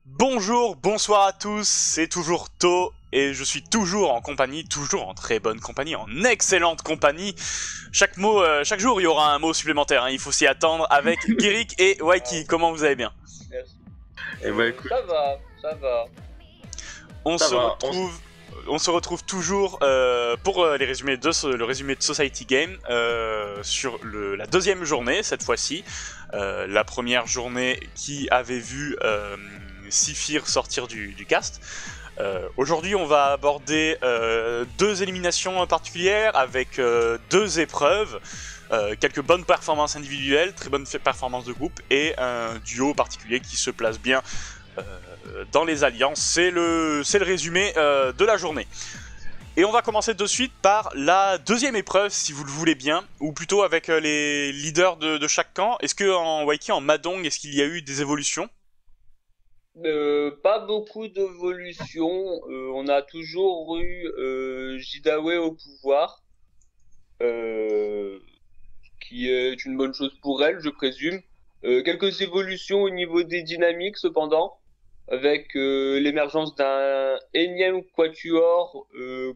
Bonjour, bonsoir à tous, c'est toujours To et je suis toujours en compagnie, toujours en très bonne compagnie, en excellente compagnie. Chaque jour il y aura un mot supplémentaire, hein, il faut s'y attendre avec Guéric et Waiki. Comment vous allez bien? Merci. Et bah écoute, Ça va. On Ça se va, retrouve, on se retrouve toujours pour le résumé de Society Game sur la deuxième journée cette fois-ci. La première journée qui avait vu Sifir sortir du cast. Aujourd'hui, on va aborder deux éliminations particulières avec deux épreuves, quelques bonnes performances individuelles, très bonnes performances de groupe et un duo particulier qui se place bien dans les alliances. C'est le résumé de la journée. Et on va commencer de suite par la deuxième épreuve, si vous le voulez bien, ou plutôt avec les leaders de chaque camp. Est-ce que en Waiki, en Mahjong, est-ce qu'il y a eu des évolutions? Pas beaucoup d'évolution. On a toujours eu Jidawe au pouvoir, qui est une bonne chose pour elle, je présume. Quelques évolutions au niveau des dynamiques, cependant, avec l'émergence d'un énième quatuor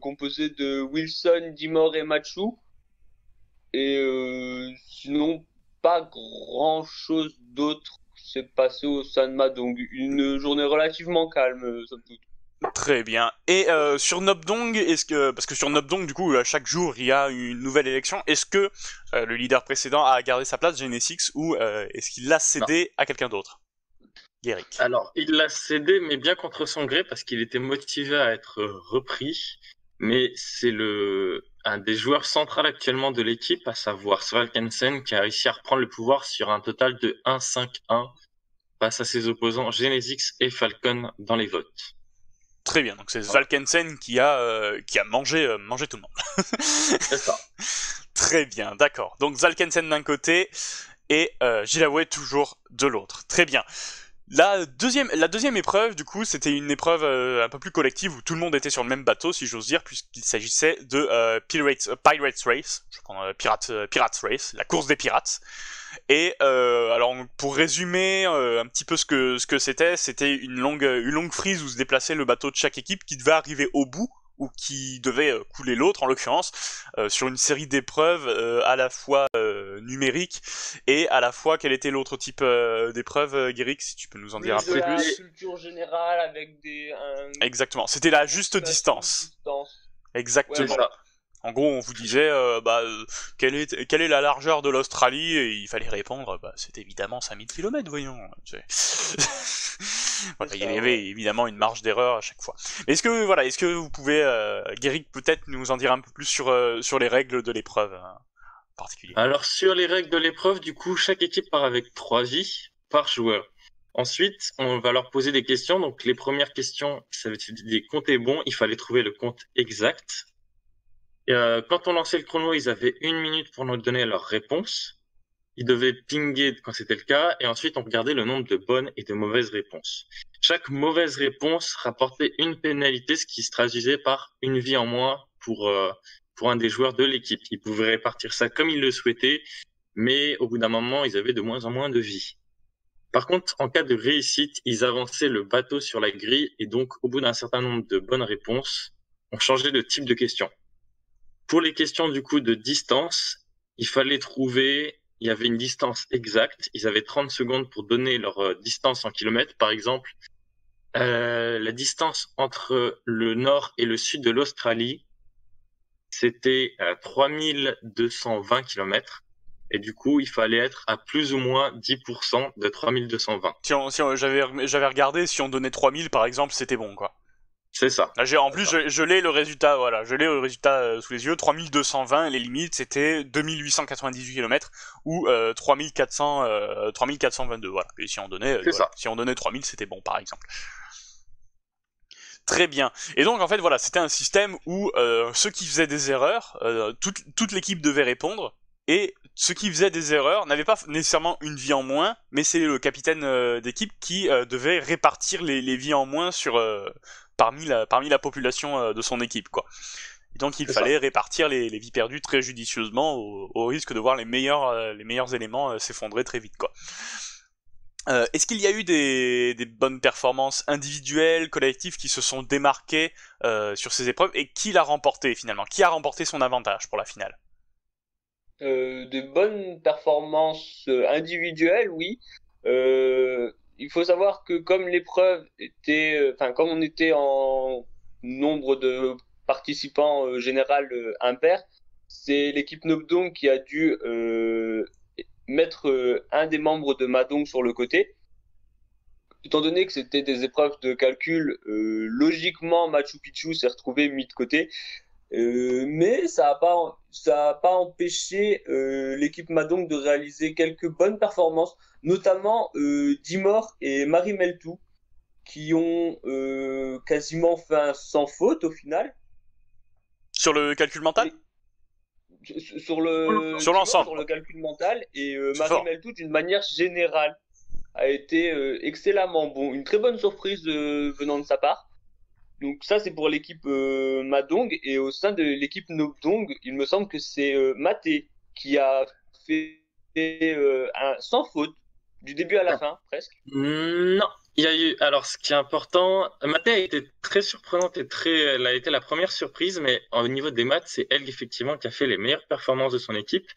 composé de Wilson, Dimor et Machu. Et sinon, pas grand-chose d'autre s'est passé au Sanma, donc une journée relativement calme, somme toute. Très bien. Et sur Nobdong, parce que sur Nobdong, du coup, chaque jour, il y a une nouvelle élection, est-ce que le leader précédent a gardé sa place, Genesix, ou est-ce qu'il l'a cédé à quelqu'un d'autre? Guéric. alors il l'a cédé, mais bien contre son gré, parce qu'il était motivé à être repris. Mais c'est un des joueurs centraux actuellement de l'équipe, à savoir Svalkensen, qui a réussi à reprendre le pouvoir sur un total de 1-5-1 face à ses opposants Genesix et Falcon dans les votes. Très bien, donc c'est Svalkensen qui a mangé tout le monde. C'est ça. Très bien, d'accord. Donc Svalkensen d'un côté et Jidawe toujours de l'autre. Très bien. La deuxième épreuve, du coup, c'était une épreuve un peu plus collective où tout le monde était sur le même bateau, si j'ose dire, puisqu'il s'agissait de Pirates Race, je prends Pirates Race, la course des pirates. Et alors, pour résumer un petit peu ce que c'était une longue frise où se déplaçait le bateau de chaque équipe qui devait arriver au bout ou qui devait couler l'autre en l'occurrence, sur une série d'épreuves à la fois numériques et à la fois quel était l'autre type d'épreuve, Guéric, si tu peux nous en dire un peu De la plus. culture générale avec Exactement, c'était la juste distance. Exactement. C'est ça. En gros, on vous disait, quelle est la largeur de l'Australie, et il fallait répondre, c'est évidemment 5000 km, voyons. Voilà, il y avait évidemment une marge d'erreur à chaque fois. Mais est-ce que vous pouvez, Guéric, peut-être nous en dire un peu plus sur les règles de l'épreuve en particulier? Alors sur les règles de l'épreuve, du coup, chaque équipe part avec 3 vies par joueur. Ensuite, on va leur poser des questions. Donc les premières questions, ça va être des comptes bons. Il fallait trouver le compte exact. Et, quand on lançait le chrono, ils avaient 1 minute pour nous donner leur réponse. Ils devaient pinguer quand c'était le cas, et ensuite on regardait le nombre de bonnes et de mauvaises réponses. Chaque mauvaise réponse rapportait une pénalité, ce qui se traduisait par une vie en moins pour un des joueurs de l'équipe. Ils pouvaient répartir ça comme ils le souhaitaient, mais au bout d'un moment, ils avaient de moins en moins de vie. Par contre, en cas de réussite, ils avançaient le bateau sur la grille, et donc au bout d'un certain nombre de bonnes réponses, on changeait de type de question. Pour les questions du coup de distance, il fallait trouver, il y avait une distance exacte, ils avaient 30 secondes pour donner leur distance en kilomètres. Par exemple, la distance entre le nord et le sud de l'Australie, c'était 3220 kilomètres. Et du coup, il fallait être à plus ou moins 10% de 3220. J'avais regardé, si on donnait 3000 par exemple, c'était bon, quoi. C'est ça. Là, en plus, je l'ai le résultat, voilà, je l'ai le résultat sous les yeux. 3220, les limites, c'était 2898 km ou 3422, voilà. Et si on donnait, si on donnait 3000, c'était bon, par exemple. Très bien. Et donc, en fait, voilà, c'était un système où ceux qui faisaient des erreurs, toute l'équipe devait répondre, et ceux qui faisaient des erreurs n'avaient pas nécessairement une vie en moins, mais c'est le capitaine d'équipe qui devait répartir les vies en moins parmi la population de son équipe, quoi. Et donc il fallait répartir les vies perdues très judicieusement au risque de voir les meilleurs éléments s'effondrer très vite, quoi. Est-ce qu'il y a eu des bonnes performances individuelles, collectives qui se sont démarquées sur ces épreuves et qui l'a remporté finalement? Qui a remporté son avantage pour la finale? De bonnes performances individuelles, oui. Il faut savoir que comme l'épreuve était, enfin comme on était en nombre de participants général impair, c'est l'équipe Nobdong qui a dû mettre un des membres de Madong sur le côté. Étant donné que c'était des épreuves de calcul, logiquement Machu Picchu s'est retrouvé mis de côté. Mais ça a pas empêché l'équipe Madong de réaliser quelques bonnes performances, notamment Dimor et Marie Meltou, qui ont quasiment fait un sans faute au final. Sur le calcul mental? Sur le Sur Dimor, l'ensemble. sur le calcul mental, et C'est Marie fort. Meltou, d'une manière générale, a été excellemment bon. Une très bonne surprise venant de sa part. Donc ça, c'est pour l'équipe Madong. Et au sein de l'équipe Nobdong, il me semble que c'est Maté qui a fait un sans faute du début à la fin, presque. Non, il y a eu. Alors, ce qui est important, Mathé a été très surprenante et elle a été la première surprise, mais au niveau des maths, c'est elle effectivement qui a fait les meilleures performances de son équipe.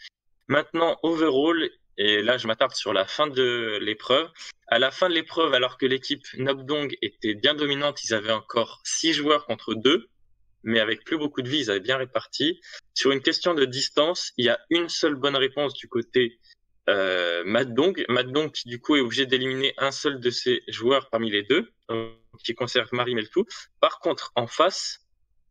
Maintenant, overall, et là, je m'attarde sur la fin de l'épreuve. À la fin de l'épreuve, alors que l'équipe Nobdong était bien dominante, ils avaient encore 6 joueurs contre 2, mais avec plus beaucoup de vie, ils avaient bien réparti. Sur une question de distance, il y a une seule bonne réponse du côté Madong qui du coup est obligé d'éliminer un seul de ses joueurs parmi les deux, qui conserve Marie Meltou. Par contre, en face,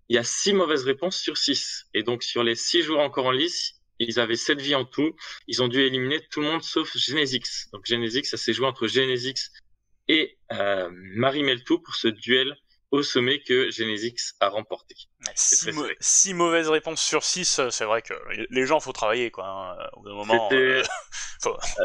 il y a 6 mauvaises réponses sur 6. Et donc sur les 6 joueurs encore en lice, ils avaient 7 vies en tout. Ils ont dû éliminer tout le monde sauf Genesix. Donc Genesix, ça s'est joué entre Genesix et Marie Meltou pour ce duel au sommet que Genesix a remporté. 6 mauvaises réponses sur 6, c'est vrai que les gens, faut travailler, quoi. Hein. Au bout d'un moment,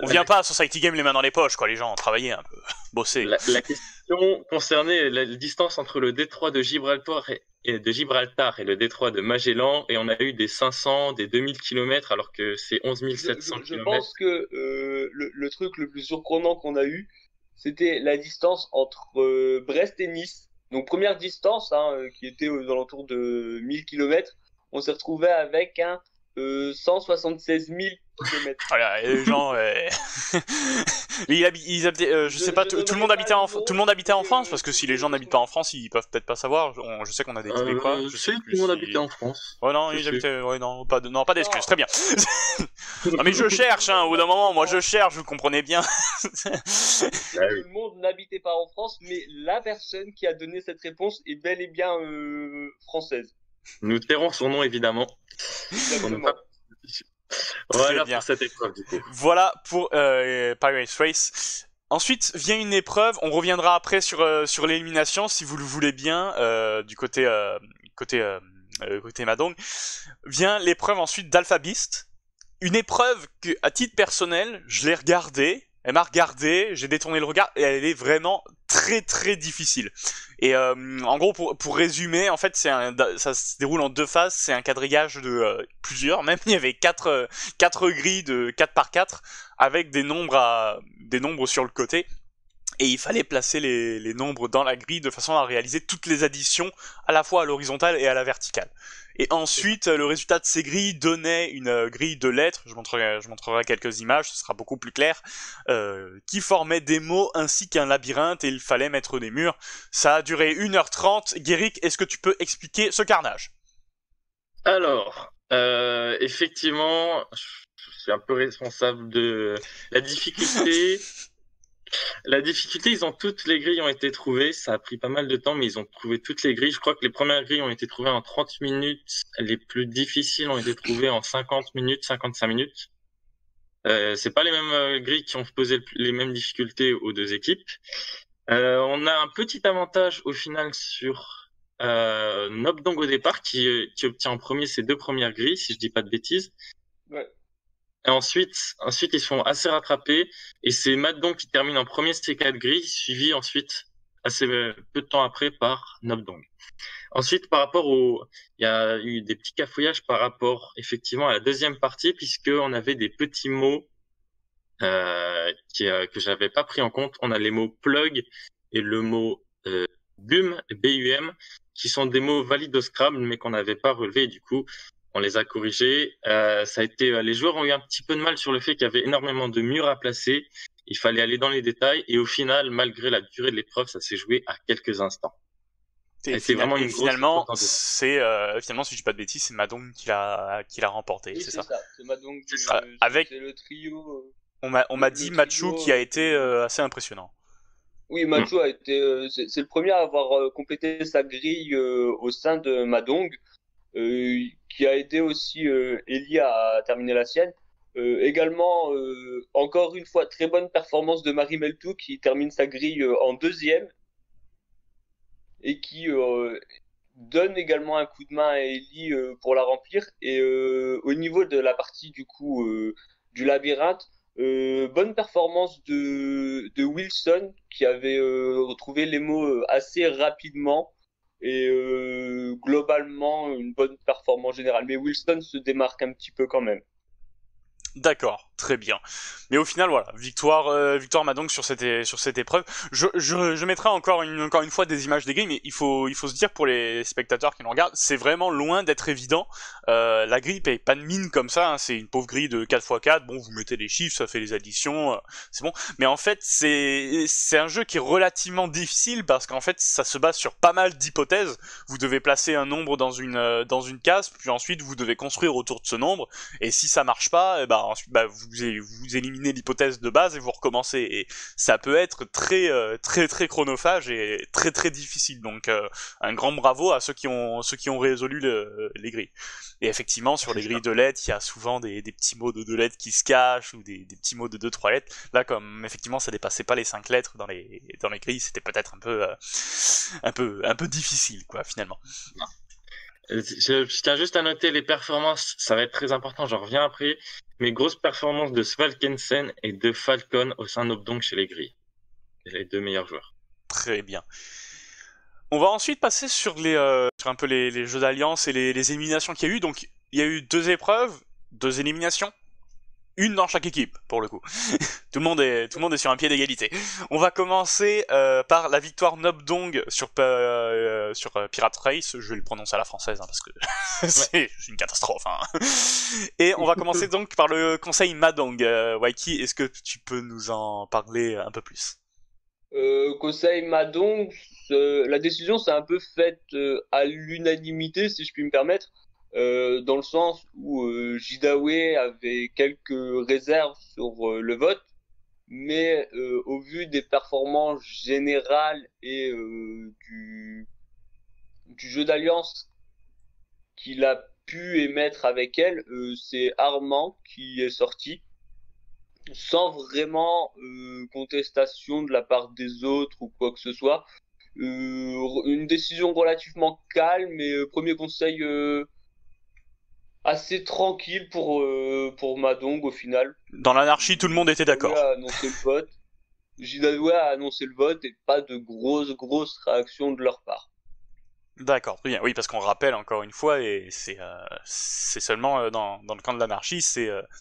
on vient pas à Society Game les mains dans les poches, quoi. Les gens, travailler un peu, bosser. La question concernait la distance entre le détroit de Gibraltar et le détroit de Magellan, et on a eu des 500, des 2000 km, alors que c'est 11 700 km. Je pense que le truc le plus surprenant qu'on a eu, c'était la distance entre Brest et Nice. Donc première distance, hein, qui était aux alentours de 1000 km, on s'est retrouvé avec un 176 000 km. Voilà, et les gens, ils habitaient, je sais pas, tout le monde habitait tout le monde habitait en France, parce que si les gens n'habitent pas en France, ils peuvent peut-être pas savoir. Je sais qu'on a des Québécois. Je sais que tout le monde habitait en France. Ouais, non, ils habitaient, ouais, non, pas d'excuses, très bien. Non, mais je cherche, hein, au bout d'un moment, moi je cherche, vous comprenez bien. Tout le monde n'habitait pas en France, mais la personne qui a donné cette réponse est bel et bien française. Nous tairons son nom, évidemment. Exactement. Voilà pour cette épreuve, du coup. Voilà pour Pirate Race. Ensuite vient une épreuve, on reviendra après sur l'élimination si vous le voulez bien, du côté Madong. Vient l'épreuve ensuite d'Alpha Beast. Une épreuve que, à titre personnel, je l'ai regardée, elle m'a regardé, j'ai détourné le regard, et elle est vraiment très très difficile. Et en gros, pour résumer, en fait, ça se déroule en 2 phases, c'est un quadrillage de plusieurs, même il y avait 4 grilles de 4 par 4, avec des nombres sur le côté. Et il fallait placer les nombres dans la grille de façon à réaliser toutes les additions à la fois à l'horizontale et à la verticale. Et ensuite, le résultat de ces grilles donnait une grille de lettres, je montrerai quelques images, ce sera beaucoup plus clair, qui formait des mots ainsi qu'un labyrinthe et il fallait mettre des murs. Ça a duré 1h30. Guéric, est-ce que tu peux expliquer ce carnage? Alors, effectivement, je suis un peu responsable de la difficulté. La difficulté, toutes les grilles ont été trouvées. Ça a pris pas mal de temps, mais ils ont trouvé toutes les grilles. Je crois que les premières grilles ont été trouvées en 30 minutes. Les plus difficiles ont été trouvées en 50 minutes, 55 minutes. C'est pas les mêmes grilles qui ont posé les mêmes difficultés aux 2 équipes. On a un petit avantage au final sur Nobdong au départ, qui obtient en premier ses 2 premières grilles, si je dis pas de bêtises. Ouais. Et ensuite, ils se font assez rattraper. Et c'est Madong qui termine en premier ces 4 grilles, suivi ensuite, assez peu de temps après, par Nobdong. Ensuite, il y a eu des petits cafouillages par rapport, effectivement, à la deuxième partie, puisqu'on avait des petits mots que j'avais pas pris en compte. On a les mots plug et le mot BUM, B-U-M, qui sont des mots valides au Scrabble, mais qu'on n'avait pas relevés. Et du coup, on les a corrigés. Ça a été, les joueurs ont eu un petit peu de mal sur le fait qu'il y avait énormément de murs à placer. Il fallait aller dans les détails. Et au final, malgré la durée de l'épreuve, ça s'est joué à quelques instants. Et c'est vraiment une finalement, grosse finalement, si je dis pas de bêtises, c'est Madong qui l'a remporté, Oui, c'est ça. C'est Madong. Avec, c'est le trio. on m'a dit Machu trio, qui a été assez impressionnant. Oui, Machu a été, c'est le premier à avoir complété sa grille au sein de Madong, qui a aidé aussi Ellie à terminer la sienne. Également, encore une fois, très bonne performance de Marie Meltou qui termine sa grille en deuxième et qui donne également un coup de main à Ellie pour la remplir. Et au niveau de la partie du coup du labyrinthe, bonne performance de Wilson qui avait retrouvé les mots assez rapidement et globalement une bonne performance générale. Mais Wilson se démarque un petit peu quand même. D'accord, très bien. Mais au final, voilà, victoire Madong sur cette épreuve. Je mettrai encore une fois des images des grilles, mais il faut se dire pour les spectateurs qui nous regardent, c'est vraiment loin d'être évident. La grille paye pas de mine comme ça, hein, c'est une pauvre grille de 4x4. Bon, vous mettez les chiffres, ça fait les additions, c'est bon. Mais en fait, c'est un jeu qui est relativement difficile parce qu'en fait, ça se base sur pas mal d'hypothèses. Vous devez placer un nombre dans une case, puis ensuite vous devez construire autour de ce nombre. Et si ça marche pas, ensuite vous éliminez l'hypothèse de base et vous recommencez. Et ça peut être très chronophage et très difficile. Donc un grand bravo à ceux qui ont résolu les grilles. Et effectivement, sur les grilles de lettres, il y a souvent des petits mots de 2 lettres qui se cachent ou des petits mots de 2-3 lettres. Là, comme effectivement ça dépassait pas les 5 lettres dans les grilles, c'était peut-être un peu difficile quoi finalement. Je tiens juste à noter les performances, ça va être très important, j'en reviens après. Mais grosses performances de Svalkensen et de Falcon au sein d'Obdong chez les grilles. Les 2 meilleurs joueurs. Très bien. On va ensuite passer sur un peu les jeux d'alliance et les éliminations qu'il y a eu. Donc, il y a eu 2 épreuves, 2 éliminations. Une dans chaque équipe, pour le coup. tout le monde est sur un pied d'égalité. On va commencer par la victoire Nobdong sur Pirate Race. Je vais le prononcer à la française, hein, parce que c'est une catastrophe. Hein. Et on va commencer donc par le conseil Madong. Waiki, est-ce que tu peux nous en parler un peu plus? Conseil Madong, la décision s'est un peu faite à l'unanimité, si je puis me permettre, dans le sens où Jidawe avait quelques réserves sur le vote, mais au vu des performances générales et du jeu d'alliance qu'il a pu émettre avec elle, c'est Armand qui est sorti sans vraiment contestation de la part des autres ou quoi que ce soit. Une décision relativement calme et premier conseil assez tranquille pour Madong au final. Dans l'anarchie, tout le monde était d'accord. Jidawe a annoncé le vote. Jidawe a annoncé le vote et pas de grosses réactions de leur part. D'accord, très bien. Oui, parce qu'on rappelle encore une fois, et c'est seulement dans le camp de l'anarchie,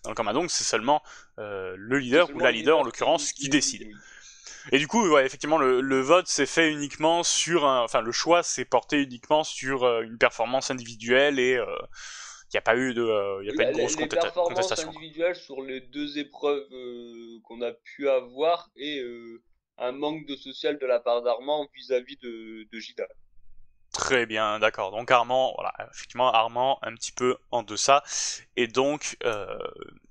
dans le camp Madong, c'est seulement le leader ou la leader en l'occurrence qui décide. Oui. Et du coup, ouais, effectivement, le vote s'est fait uniquement le choix s'est porté uniquement sur une performance individuelle et il n'y a pas eu une grosse contestation. Les performances individuelles sur les 2 épreuves qu'on a pu avoir et un manque de social de la part d'Armand vis-à-vis de Jida. Très bien, d'accord. Donc Armand, voilà, effectivement Armand un petit peu en deçà et donc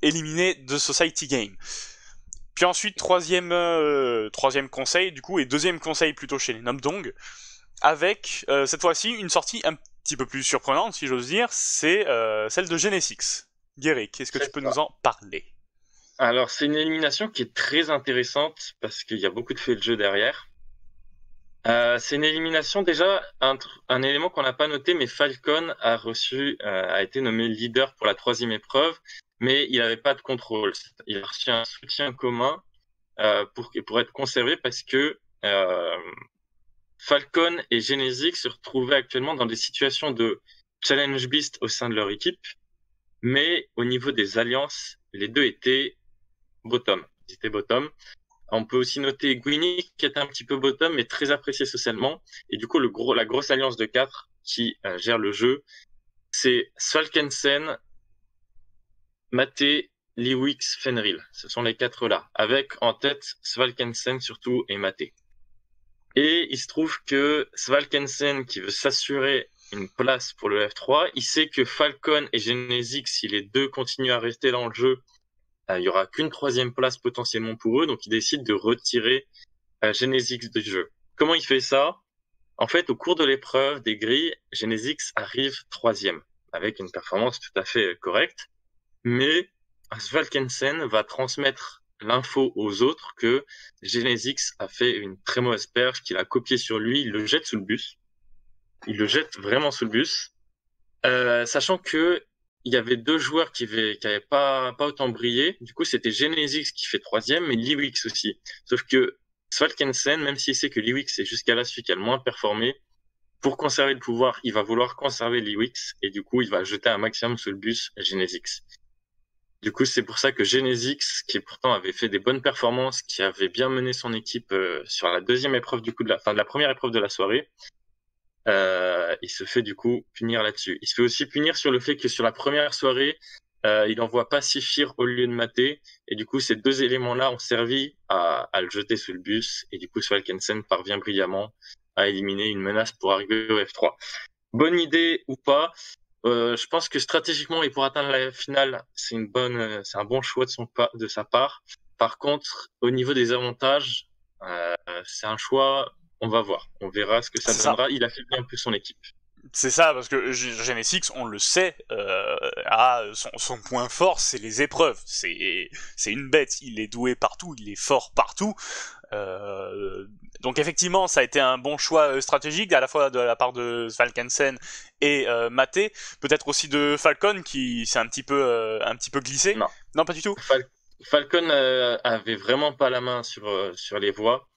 éliminé de Society Game. Puis ensuite troisième conseil du coup et deuxième conseil plutôt chez les Nobdong avec cette fois-ci une sortie un petit peu plus surprenante si j'ose dire, c'est celle de Genesix. Guéric, est-ce que tu peux nous en parler? Alors c'est une élimination qui est très intéressante parce qu'il y a beaucoup de faits de jeu derrière. C'est une élimination déjà, un élément qu'on n'a pas noté, mais Falcon a été nommé leader pour la 3e épreuve, mais il n'avait pas de contrôle. Il a reçu un soutien commun pour être conservé parce que Falcon et Genesix se retrouvaient actuellement dans des situations de challenge beast au sein de leur équipe, mais au niveau des alliances, les deux étaient bottom. ils étaient bottom. On peut aussi noter Gwynny, qui était un petit peu bottom, mais très apprécié socialement. Et du coup, la grosse alliance de 4 qui gère le jeu, c'est Svalkensen, Maté, Liwix, Fenrir. Ce sont les 4 là, avec en tête Svalkensen surtout et Maté. Et il se trouve que Svalkensen, qui veut s'assurer une place pour le F3, il sait que Falcon et Genesix, si les deux continuent à rester dans le jeu, il y aura qu'une 3e place potentiellement pour eux, donc il décide de retirer Genesix du jeu. Comment il fait ça? En fait, au cours de l'épreuve des grilles, Genesix arrive 3e, avec une performance tout à fait correcte, mais Svalkensen va transmettre l'info aux autres que Genesix a fait une très mauvaise perche, qu'il a copié sur lui, il le jette sous le bus. Il le jette vraiment sous le bus, sachant que il y avait 2 joueurs qui avaient pas autant brillé. Du coup, c'était Genesix qui fait 3e, mais Liwix aussi. Sauf que Svalkensen, même s'il sait que Liwix est jusqu'à là celui qui a le moins performé, pour conserver le pouvoir, il va vouloir conserver Liwix, et du coup, il va jeter un maximum sous le bus Genesix. Du coup, c'est pour ça que Genesix, qui pourtant avait fait des bonnes performances, qui avait bien mené son équipe sur la 2e épreuve du coup de la première épreuve de la soirée, il se fait du coup punir là-dessus. Il se fait aussi punir sur le fait que sur la première soirée, il envoie pas Sifir au lieu de Maté, et du coup ces 2 éléments-là ont servi à le jeter sous le bus, et du coup Svalkensen parvient brillamment à éliminer une menace pour arriver au F3. Bonne idée ou pas, je pense que stratégiquement et pour atteindre la finale, c'est un bon choix de sa part. Par contre, au niveau des avantages, c'est un choix. On va voir, on verra ce que ça donnera. Il a fait un peu son équipe. C'est ça, parce que Genesix, on le sait, a son point fort, c'est les épreuves. C'est une bête, il est doué partout, il est fort partout. Donc effectivement, ça a été un bon choix stratégique, à la fois de la part de Svalkensen et Maté, peut-être aussi de Falcon, qui s'est un petit peu glissé. Non, pas du tout. Falcon avait vraiment pas la main sur les voix.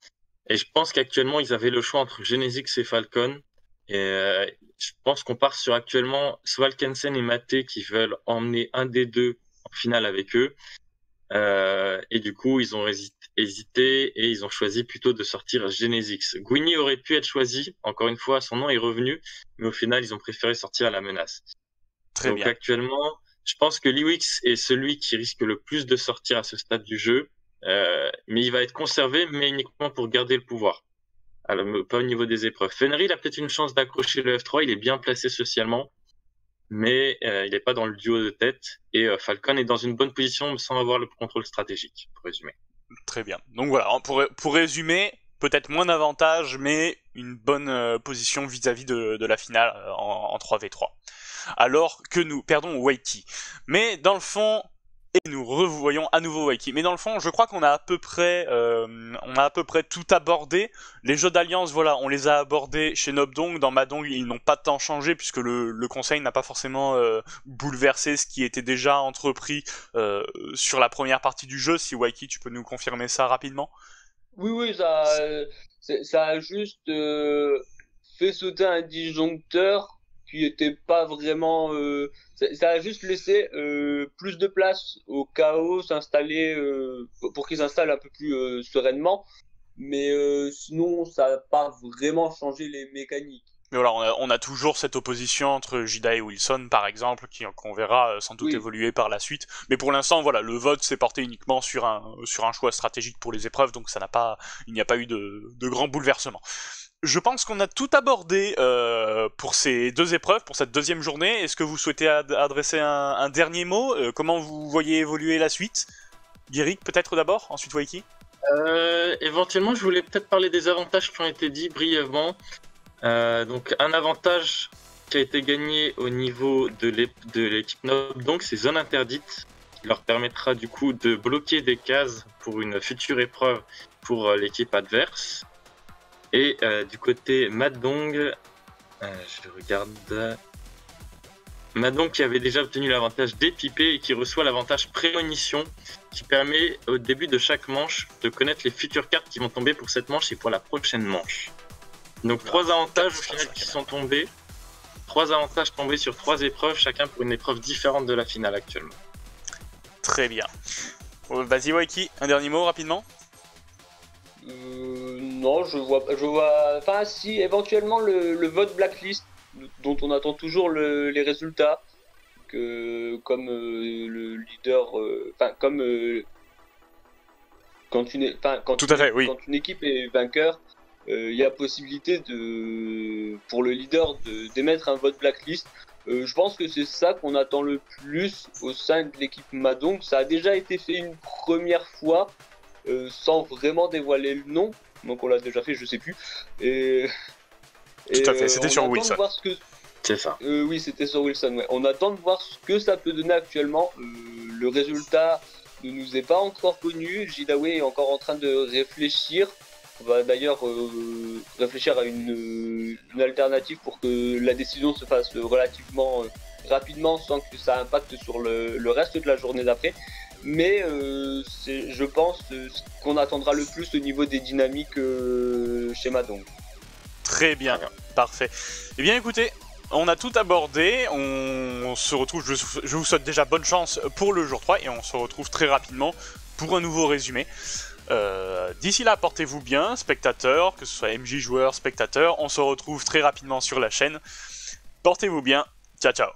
Et je pense qu'actuellement, ils avaient le choix entre Genesix et Falcon. Et je pense qu'on part sur actuellement Svalkensen et Maté qui veulent emmener un des 2 en finale avec eux. Et du coup, ils ont hésité et ils ont choisi plutôt de sortir Genesix. Gwynny aurait pu être choisi. Encore une fois, son nom est revenu. Mais au final, ils ont préféré sortir la menace. Très bien. Donc actuellement, je pense que Liwix est celui qui risque le plus de sortir à ce stade du jeu. Mais il va être conservé, mais uniquement pour garder le pouvoir. Alors, pas au niveau des épreuves. Fenrir, il a peut-être une chance d'accrocher le F3, il est bien placé socialement, mais il n'est pas dans le duo de tête. Et Falcon est dans une bonne position sans avoir le contrôle stratégique, pour résumer. Très bien. Donc voilà, pour résumer, peut-être moins d'avantages, mais une bonne position vis-à-vis de la finale en 3v3. Alors que nous perdons Waiki. Mais dans le fond... Et nous revoyons à nouveau Waiki. Mais dans le fond, je crois qu'on a à peu près tout abordé. Les jeux d'alliance, voilà, on les a abordés chez Nobdong. Dans Madong, ils n'ont pas tant changé puisque le conseil n'a pas forcément bouleversé ce qui était déjà entrepris sur la première partie du jeu. Si Waiki, tu peux nous confirmer ça rapidement? Oui, ça a juste fait sauter un disjoncteur qui était pas vraiment ça a juste laissé plus de place au chaos s'installer pour qu'ils s'installent un peu plus sereinement, mais sinon ça n'a pas vraiment changé les mécaniques. Mais voilà, on a toujours cette opposition entre Jida et Wilson, par exemple, qu'on verra sans doute évoluer par la suite. Mais pour l'instant, voilà, le vote s'est porté uniquement sur un choix stratégique pour les épreuves, donc il n'y a pas eu de grand bouleversement. Je pense qu'on a tout abordé pour ces 2 épreuves, pour cette 2e journée. Est-ce que vous souhaitez adresser un dernier mot? Comment vous voyez évoluer la suite? Guéric, peut-être d'abord, ensuite Waiki? Éventuellement, je voulais peut-être parler des avantages qui ont été dits brièvement. Donc, un avantage qui a été gagné au niveau de l'équipe Nob, donc c'est zone interdite, qui leur permettra du coup de bloquer des cases pour une future épreuve pour l'équipe adverse. Et du côté Madong, je regarde. Madong qui avait déjà obtenu l'avantage d'épipé et qui reçoit l'avantage prémonition qui permet au début de chaque manche de connaître les futures cartes qui vont tomber pour cette manche et pour la prochaine manche. Donc 3 avantages au final qui sont tombés. 3 avantages tombés sur 3 épreuves, chacun pour une épreuve différente de la finale actuellement. Très bien. Vas-y Waiki, un dernier mot rapidement. Non, je vois. Enfin, si, éventuellement le vote blacklist, dont on attend toujours les résultats, comme le leader, enfin comme quand quand une équipe est vainqueur, il y a possibilité pour le leader d'émettre un vote blacklist. Je pense que c'est ça qu'on attend le plus au sein de l'équipe Madong. Ça a déjà été fait une première fois, sans vraiment dévoiler le nom. Donc on l'a déjà fait, je sais plus. Tout à fait, c'était sur Wilson. C'est ça. Oui, c'était sur Wilson. Ouais. On attend de voir ce que ça peut donner actuellement. Le résultat ne nous est pas encore connu. Jidaway est encore en train de réfléchir. On va d'ailleurs réfléchir à une alternative pour que la décision se fasse relativement rapidement sans que ça impacte sur le reste de la journée d'après. Mais c'est, je pense, ce qu'on attendra le plus au niveau des dynamiques chez Madong. Très bien, parfait. Eh bien écoutez, on a tout abordé, on se retrouve, je vous souhaite déjà bonne chance pour le jour 3 et on se retrouve très rapidement pour un nouveau résumé. D'ici là, portez-vous bien, spectateurs, que ce soit MJ joueurs, spectateurs, on se retrouve très rapidement sur la chaîne. Portez-vous bien, ciao ciao.